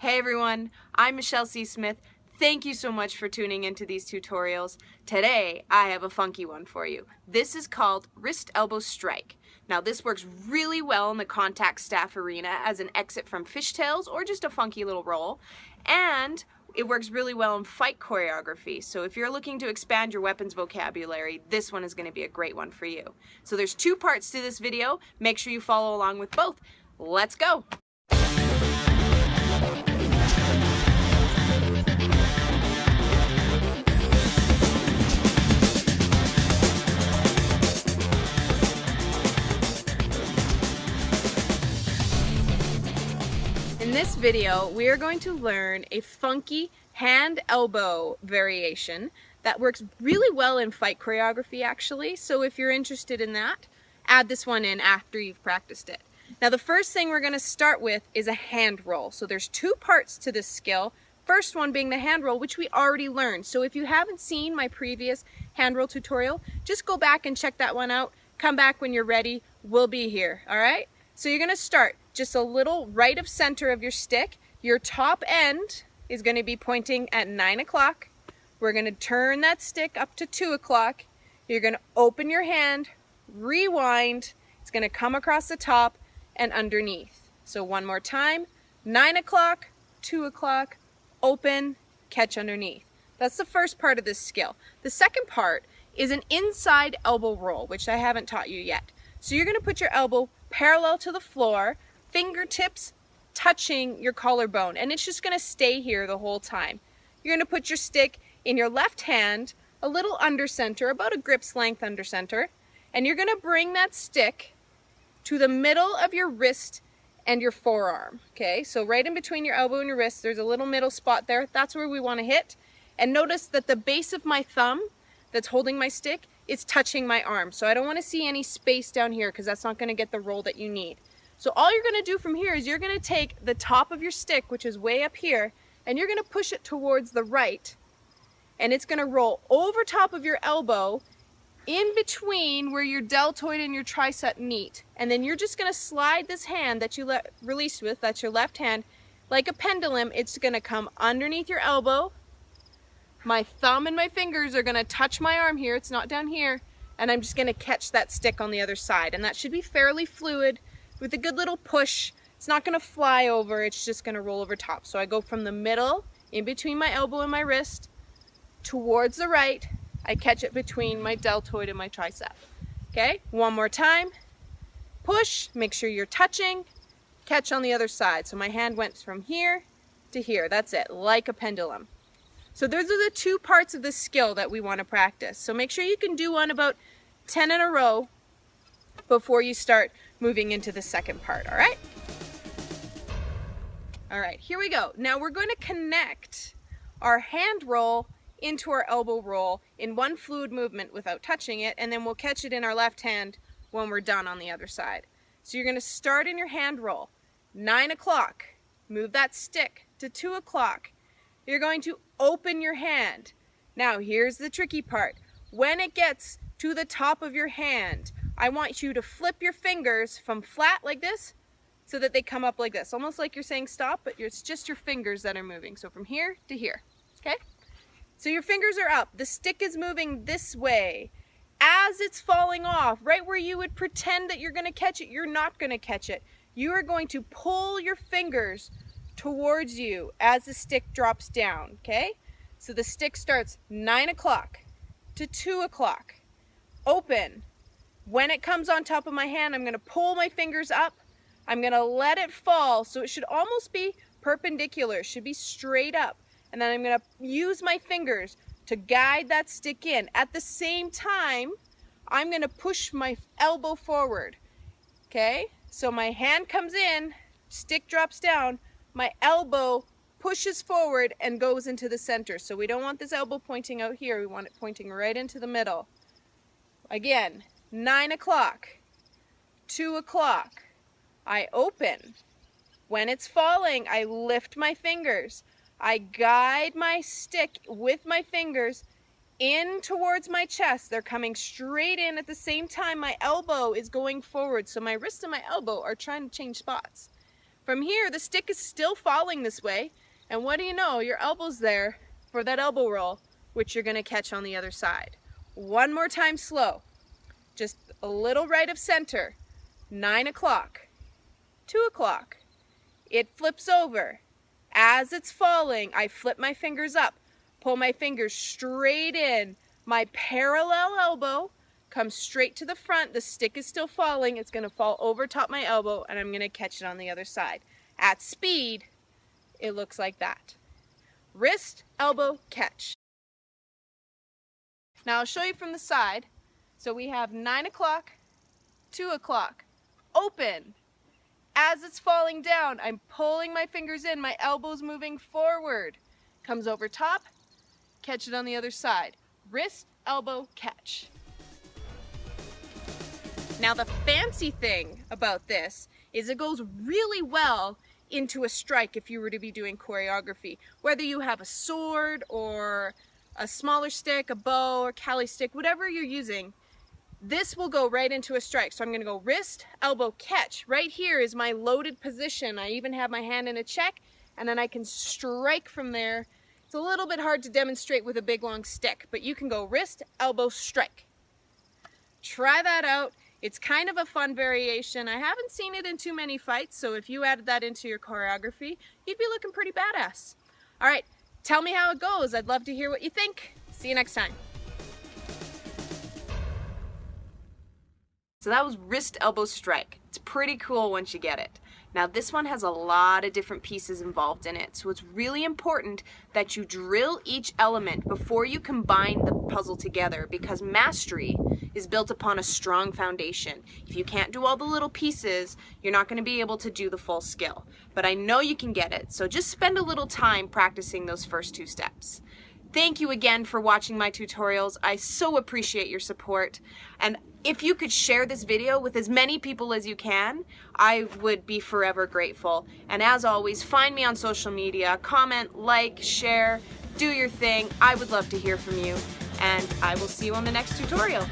Hey everyone, I'm Michelle C. Smith. Thank you so much for tuning into these tutorials. Today, I have a funky one for you. This is called wrist elbow strike. Now this works really well in the contact staff arena as an exit from fishtails or just a funky little roll. And it works really well in fight choreography. So if you're looking to expand your weapons vocabulary, this one is going to be a great one for you. So there's two parts to this video. Make sure you follow along with both. Let's go! In this video, we are going to learn a funky hand elbow variation that works really well in fight choreography actually. So if you're interested in that, add this one in after you've practiced it. Now the first thing we're going to start with is a hand roll. So there's two parts to this skill. First one being the hand roll, which we already learned. So if you haven't seen my previous hand roll tutorial, just go back and check that one out. Come back when you're ready. We'll be here. All right? So you're going to start just a little right of center of your stick. Your top end is going to be pointing at 9 o'clock. We're going to turn that stick up to 2 o'clock. You're going to open your hand, rewind. It's going to come across the top and underneath. So one more time, 9 o'clock, 2 o'clock, open, catch underneath. That's the first part of this skill. The second part is an inside elbow roll, which I haven't taught you yet. So you're going to put your elbow parallel to the floor, fingertips touching your collarbone, and it's just going to stay here the whole time. You're going to put your stick in your left hand, a little under center, about a grip's length under center, and you're going to bring that stick to the middle of your wrist and your forearm. Okay, so right in between your elbow and your wrist, there's a little middle spot there. That's where we want to hit. And notice that the base of my thumb that's holding my stick is touching my arm. So I don't want to see any space down here because that's not going to get the roll that you need. So all you're going to do from here is you're going to take the top of your stick, which is way up here, and you're going to push it towards the right, and it's going to roll over top of your elbow in between where your deltoid and your tricep meet. And then you're just going to slide this hand that you released with, that's your left hand, like a pendulum. It's going to come underneath your elbow. My thumb and my fingers are going to touch my arm here, it's not down here, and I'm just going to catch that stick on the other side. And that should be fairly fluid with a good little push. It's not going to fly over, it's just going to roll over top. So I go from the middle, in between my elbow and my wrist, towards the right. I catch it between my deltoid and my tricep. Okay, one more time. Push, make sure you're touching, catch on the other side. So my hand went from here to here. That's it, like a pendulum. So those are the two parts of this skill that we want to practice. So make sure you can do one about 10 in a row before you start moving into the second part, all right? All right, here we go. Now we're going to connect our hand roll into our elbow roll in one fluid movement without touching it, and then we'll catch it in our left hand when we're done on the other side. So you're going to start in your hand roll, 9 o'clock, move that stick to 2 o'clock. You're going to open your hand. Now here's the tricky part. When it gets to the top of your hand, I want you to flip your fingers from flat like this so that they come up like this. Almost like you're saying stop, but it's just your fingers that are moving. So from here to here, okay? So your fingers are up. The stick is moving this way. As it's falling off, right where you would pretend that you're going to catch it, you're not going to catch it. You are going to pull your fingers towards you as the stick drops down, okay? So the stick starts 9 o'clock to 2 o'clock. Open. When it comes on top of my hand, I'm going to pull my fingers up. I'm going to let it fall, so it should almost be perpendicular. It should be straight up. And then I'm going to use my fingers to guide that stick in. At the same time, I'm going to push my elbow forward, okay? So my hand comes in, stick drops down, my elbow pushes forward and goes into the center. So we don't want this elbow pointing out here. We want it pointing right into the middle. Again, 9 o'clock, 2 o'clock. I open. When it's falling, I lift my fingers. I guide my stick with my fingers in towards my chest. They're coming straight in at the same time my elbow is going forward. So my wrist and my elbow are trying to change spots. From here, the stick is still falling this way, and what do you know? Your elbow's there for that elbow roll, which you're going to catch on the other side. One more time slow. Just a little right of center. 9 o'clock. 2 o'clock. It flips over. As it's falling, I flip my fingers up, pull my fingers straight in. My parallel elbow comes straight to the front. The stick is still falling. It's going to fall over top my elbow, and I'm going to catch it on the other side. At speed, it looks like that. Wrist, elbow, catch. Now I'll show you from the side. So we have 9 o'clock, 2 o'clock, open. As it's falling down, I'm pulling my fingers in, my elbow's moving forward. Comes over top, catch it on the other side. Wrist, elbow, catch. Now the fancy thing about this is it goes really well into a strike if you were to be doing choreography. Whether you have a sword or a smaller stick, a bow or Cali stick, whatever you're using, this will go right into a strike. So I'm going to go wrist, elbow, catch. Right here is my loaded position. I even have my hand in a check, and then I can strike from there. It's a little bit hard to demonstrate with a big long stick, but you can go wrist, elbow, strike. Try that out. It's kind of a fun variation. I haven't seen it in too many fights, so if you added that into your choreography, you'd be looking pretty badass. All right, tell me how it goes. I'd love to hear what you think. See you next time. So that was wrist, elbow, strike. It's pretty cool once you get it. Now this one has a lot of different pieces involved in it, so it's really important that you drill each element before you combine the puzzle together, because mastery is built upon a strong foundation. If you can't do all the little pieces, you're not going to be able to do the full skill. But I know you can get it, so just spend a little time practicing those first 2 steps. Thank you again for watching my tutorials. I so appreciate your support. And if you could share this video with as many people as you can, I would be forever grateful. And as always, find me on social media, comment, like, share, do your thing. I would love to hear from you. And I will see you on the next tutorial.